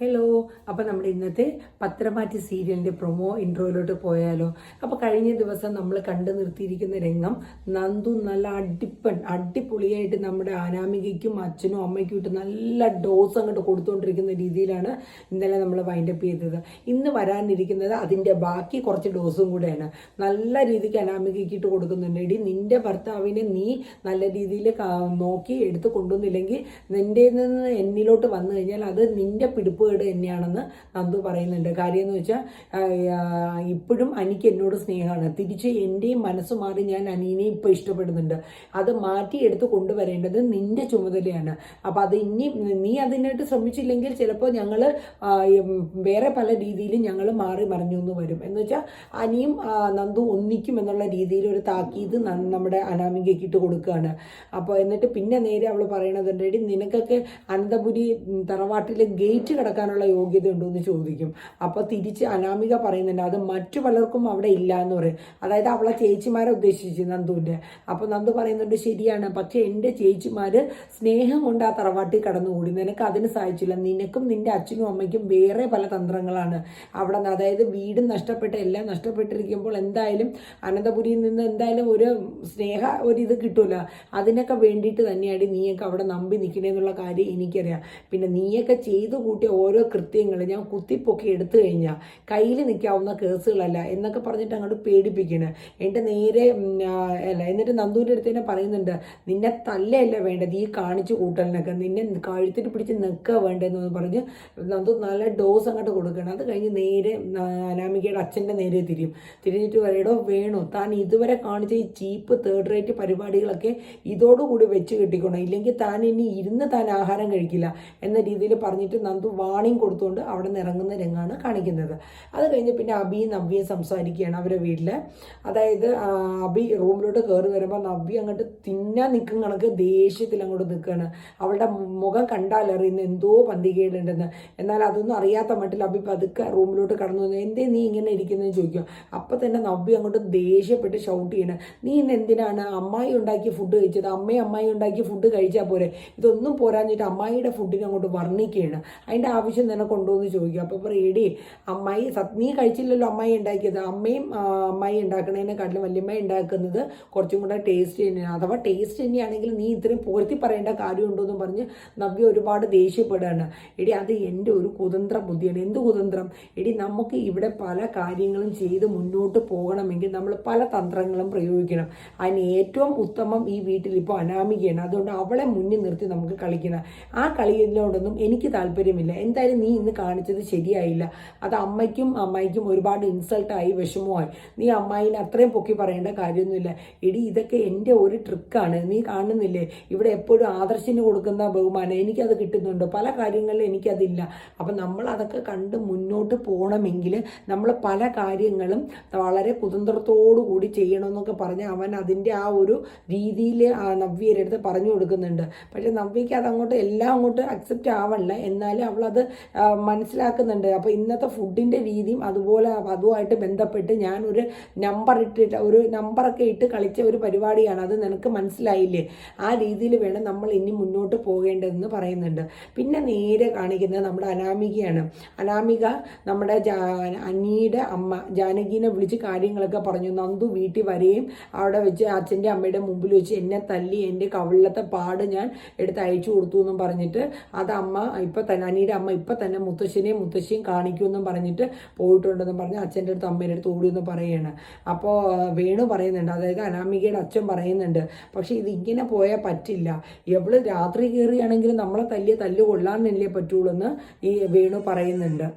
Hello. അപ്പോൾ നമ്മുടെ ഇന്നത്തെ പത്രമാറ്റി സീരിയലിൻ്റെ പ്രൊമോ ഇൻട്രോയിലോട്ട് പോയാലോ? അപ്പോൾ കഴിഞ്ഞ ദിവസം നമ്മൾ കണ്ടു നിർത്തിയിരിക്കുന്ന രംഗം, നന്ദു നല്ല അടിപൊളിയായിട്ട് നമ്മുടെ അനാമികയ്ക്കും അച്ഛനും അമ്മയ്ക്കും ഇട്ട് നല്ല ഡോസ് അങ്ങോട്ട് കൊടുത്തുകൊണ്ടിരിക്കുന്ന രീതിയിലാണ് ഇന്നലെ നമ്മൾ വൈൻഡപ്പ് ചെയ്തത്. ഇന്ന് വരാനിരിക്കുന്നത് അതിൻ്റെ ബാക്കി കുറച്ച് ഡോസും കൂടെയാണ്. നല്ല രീതിക്ക് അനാമികയ്ക്ക് ഇട്ട് കൊടുക്കുന്നുണ്ട്. എടി, നിന്റെ ഭർത്താവിനെ നീ നല്ല രീതിയിൽ നോക്കി എടുത്ത് കൊണ്ടുവന്നില്ലെങ്കിൽ നിൻ്റെ നിന്ന് എന്നിലോട്ട് വന്നു കഴിഞ്ഞാൽ അത് നിന്റെ പിടിപ്പ് തന്നെയാണെന്ന് നന്ദു പറയുന്നുണ്ട്. കാര്യം എന്ന് വെച്ചാൽ ഇപ്പോഴും അനിക്ക് എന്നോട് സ്നേഹമാണ്. തിരിച്ച് എൻ്റെയും മനസ്സ് മാറി ഞാൻ അനീനെ ഇപ്പോൾ ഇഷ്ടപ്പെടുന്നുണ്ട്. അത് മാറ്റിയെടുത്ത് കൊണ്ടുവരേണ്ടത് നിന്റെ ചുമതലയാണ്. അപ്പം അത് ഇനി നീ അതിനായിട്ട് ശ്രമിച്ചില്ലെങ്കിൽ ചിലപ്പോൾ ഞങ്ങൾ വേറെ പല രീതിയിലും ഞങ്ങൾ മാറി മറിഞ്ഞു എന്ന് വരും. എന്ന് വെച്ചാൽ അനിയും നന്ദു ഒന്നിക്കും എന്നുള്ള രീതിയിൽ ഒരു താക്കീത് നമ്മുടെ അനാമികയ്ക്ക് ഇട്ട് കൊടുക്കുകയാണ്. അപ്പോൾ എന്നിട്ട് പിന്നെ നേരെ അവൾ പറയണതുണ്ട്, എടി നിനക്കൊക്കെ അനന്തപുരി തറവാട്ടിലെ ഗേറ്റ് കിടക്കാനുള്ള യോഗ്യത ഉണ്ടോ എന്ന് ചോദിക്കും. അപ്പോൾ തിരിച്ച് അനാമിക പറയുന്നുണ്ട് അത് മറ്റു പലർക്കും അവിടെ ഇല്ല എന്ന് പറയും. അതായത് അവളെ ചേച്ചിമാരെ ഉദ്ദേശിച്ച് നന്ദുവിൻ്റെ. അപ്പോൾ നന്ദു പറയുന്നുണ്ട് ശരിയാണ്, പക്ഷെ എൻ്റെ ചേച്ചിമാർ സ്നേഹം കൊണ്ട് ആ തറവാട്ടിൽ കടന്നുകൂടി, നിനക്ക് അതിന് സാധിച്ചില്ല. നിനക്കും നിൻ്റെ അച്ഛനും അമ്മയ്ക്കും വേറെ പല തന്ത്രങ്ങളാണ് അവിടെ. അതായത് വീടും നഷ്ടപ്പെട്ട എല്ലാം നഷ്ടപ്പെട്ടിരിക്കുമ്പോൾ എന്തായാലും അനന്തപുരിയിൽ നിന്ന് എന്തായാലും ഒരു ഒരിത് കിട്ടൂല. അതിനൊക്കെ വേണ്ടിയിട്ട് തന്നെയാണ് നീയൊക്കെ അവിടെ നമ്പി നിൽക്കണേന്നുള്ള കാര്യം എനിക്കറിയാം. പിന്നെ നീയൊക്കെ ചെയ്തു കൂട്ടിയ ഓരോ കൃത്യങ്ങൾ ഞാൻ കുത്തിപ്പൊക്കി എടുത്തു കഴിഞ്ഞാൽ കയ്യിൽ നിൽക്കാവുന്ന കേസുകളല്ല എന്നൊക്കെ പറഞ്ഞിട്ട് അങ്ങോട്ട് പേടിപ്പിക്കണേ. എൻ്റെ നേരെ അല്ല. എന്നിട്ട് നന്ദൂൻ്റെ അടുത്ത് തന്നെ പറയുന്നുണ്ട്, നിന്നെ തല്ലയല്ല വേണ്ടത് ഈ കാണിച്ചു കൂട്ടലിനൊക്കെ, നിന്നെ കഴുത്തിൽ പിടിച്ച് നിൽക്കുക വേണ്ടതെന്ന് പറഞ്ഞ് നന്ദു നല്ല ഡോസ് അങ്ങോട്ട് കൊടുക്കണം. അത് കഴിഞ്ഞ് നേരെ അനാമികയുടെ അച്ഛൻ്റെ നേരെ തിരിഞ്ഞിട്ട് പറയടോ വേണു, താൻ ഇതുവരെ കാണിച്ച ഈ ചീപ്പ് തേർഡ് റേറ്റ് പരിപാടികളൊക്കെ ഇതോടുകൂടി വെച്ച് കെട്ടിക്കണം, ഇല്ലെങ്കിൽ താൻ ഇനി ഇരുന്ന് താൻ ആഹാരം കഴിക്കില്ല എന്ന രീതിയിൽ പറഞ്ഞിട്ട് നന്ദു വാണിംഗ് കൊടുത്തുകൊണ്ട് അവിടെ നിന്ന് ഇറങ്ങുന്ന രംഗമാണ് കാണിക്കുന്നത്. അത് കഴിഞ്ഞ് പിന്നെ അബിയും നവ്യയും സംസാരിക്കുകയാണ് അവരുടെ വീട്ടിൽ. അതായത് അബി റൂമിലോട്ട് കയറി വരുമ്പോൾ നവ്യ അങ്ങോട്ട് തിന്നാൻ നിൽക്കും കണക്ക് ദേഷ്യത്തിൽ അങ്ങോട്ട് നിൽക്കുകയാണ്. അവളുടെ മുഖം കണ്ടാലറിയുന്ന എന്തോ പന്തികേടുണ്ടെന്ന്. എന്നാൽ അതൊന്നും അറിയാത്ത മട്ടിൽ അബി പതുക്കെ റൂമിലോട്ട് കടന്നു വന്നു. എന്തേ നീ ഇങ്ങനെ ഇരിക്കുന്നതെന്ന് ചോദിക്കും. അപ്പം തന്നെ നവ്യ അങ്ങോട്ട് ദേഷ്യപ്പെട്ട് ഷൗട്ട് ചെയ്യണം, നീ ഇന്ന് എന്തിനാണ് അമ്മായി ഉണ്ടാക്കിയ ഫുഡ് കഴിച്ചത്? അമ്മായി ഉണ്ടാക്കിയ ഫുഡ് കഴിച്ചാൽ പോരെ? ഇതൊന്നും പോരാഞ്ഞിട്ട് അമ്മായിയുടെ ഫുഡിനെ അങ്ങോട്ട് വർണ്ണിക്കുകയാണ്. അതിൻ്റെ ആവശ്യം നിനക്കുണ്ടോ എന്ന് ചോദിക്കും. അപ്പോൾ പറയടി, അമ്മായി നീ കഴിച്ചില്ലല്ലോ അമ്മായി ഉണ്ടാക്കിയത്, അമ്മായി ഉണ്ടാക്കണതിനെക്കാട്ടിലും വല്യമ്മ ഉണ്ടാക്കുന്നത് കുറച്ചും കൂടെ ടേസ്റ്റ് തന്നെയാണ്. അഥവാ ടേസ്റ്റ് തന്നെയാണെങ്കിൽ നീ ഇത്രയും പോർത്തി പറയേണ്ട കാര്യമുണ്ടോ എന്ന് പറഞ്ഞ് നവ്യ ഒരുപാട് ദേഷ്യപ്പെടുകയാണ്. എടി, അത് എൻ്റെ ഒരു കുതന്ത്ര ബുദ്ധിയാണ്. എന്ത് കുതന്ത്രം? എടി, നമുക്ക് ഇവിടെ പല കാര്യങ്ങളും ചെയ്ത് മുന്നോട്ട് പോകണമെങ്കിൽ നമ്മൾ പല തന്ത്രങ്ങളും പ്രയോഗിക്കണം. അതിന് ഏറ്റവും ഉത്തമം ഈ വീട്ടിൽ ഇപ്പോൾ അനാമികയാണ്. അതുകൊണ്ട് അവളെ മുന്നിൽ നിർത്തി നമുക്ക് കളിക്കണം. ആ കളിയിലോടൊന്നും എനിക്ക് താല്പര്യമില്ല. എന്തായാലും നീ ഇന്ന് കാണിച്ചത് ശരിയായില്ല. അത് അമ്മായിക്കും ഒരുപാട് ഇൻസൾട്ടായി, വിഷമമായി. നീ അമ്മായിനെ അത്രയും പൊക്കി പറയേണ്ട കാര്യമൊന്നുമില്ല. എടി, ഇതൊക്കെ എൻ്റെ ഒരു ട്രിക്കാണ്, നീ കാണുന്നില്ലേ? ഇവിടെ എപ്പോഴും ആദർശിന് കൊടുക്കുന്ന ബഹുമാനം എനിക്കത് കിട്ടുന്നുണ്ട്, പല കാര്യങ്ങളിലും എനിക്കതില്ല. അപ്പം നമ്മൾ അതൊക്കെ കണ്ട് മുന്നോട്ട് പോകണമെങ്കിൽ നമ്മൾ പല കാര്യങ്ങളും വളരെ കുതന്ത്രത്തോടു കൂടി ചെയ്യണമെന്നൊക്കെ പറഞ്ഞ് അവൻ അതിൻ്റെ ആ ഒരു രീതിയിൽ നവ്യയുടെ അടുത്ത് പറഞ്ഞു കൊടുക്കുന്നുണ്ട്. പക്ഷെ നവ്യയ്ക്ക് അതങ്ങോട്ട് എല്ലാം അങ്ങോട്ട് അക്സെപ്റ്റ് ആവണില്ല. എന്നാലും അവളത് മനസ്സിലാക്കുന്നുണ്ട്. അപ്പോൾ ഇന്നത്തെ ഫുഡിൻ്റെ രീതിയും അതുമായിട്ട് ബന്ധപ്പെട്ട് ഞാനൊരു നമ്പറൊക്കെ ഇട്ട് കളിച്ച ഒരു പരിപാടിയാണ്, അത് നിനക്ക് മനസ്സിലായില്ലേ? ആ രീതിയിൽ വേണം നമ്മൾ ഇനി മുന്നോട്ട് പോകേണ്ടതെന്ന് പറയുന്നുണ്ട്. പിന്നെ നേരെ കാണിക്കുന്നത് നമ്മുടെ അനാമികയാണ്. അനാമിക നമ്മുടെ അനിയുടെ അമ്മ ജാനകീനെ വിളിച്ച് കാര്യങ്ങളൊക്കെ പറഞ്ഞു. നന്ദു വീട്ടിൽ വരെയും അവിടെ വെച്ച് അച്ഛൻ്റെ അമ്മയുടെ മുമ്പിൽ വെച്ച് എന്നെ തല്ലി, എൻ്റെ കവിളത്തെ പാട് ഞാൻ എടുത്ത് അയച്ചു കൊടുത്തു എന്നും പറഞ്ഞിട്ട് അത് അമ്മ ഇപ്പം തന്നെ അനിയുടെ അമ്മ ഇപ്പം തന്നെ മുത്തശ്ശിയും കാണിക്കുമെന്നും പറഞ്ഞിട്ട് പോയിട്ടുണ്ടെന്നും പറഞ്ഞ് അച്ഛൻ്റെ അടുത്ത് അമ്മയുടെ അടുത്ത് ഓടിയെന്ന് പറയുകയാണ്. അപ്പോൾ വേണു പറയുന്നുണ്ട്, അതായത് അനാമികയുടെ അച്ഛൻ പറയുന്നുണ്ട്, പക്ഷേ ഇത് ഇങ്ങനെ പോയാൽ പറ്റില്ല, എവള് രാത്രി കയറിയാണെങ്കിൽ നമ്മളെ തല്ല് കൊള്ളാമെന്നല്ലേ പറ്റുള്ളൂ എന്ന് ഈ വേണു പറയുന്നുണ്ട്.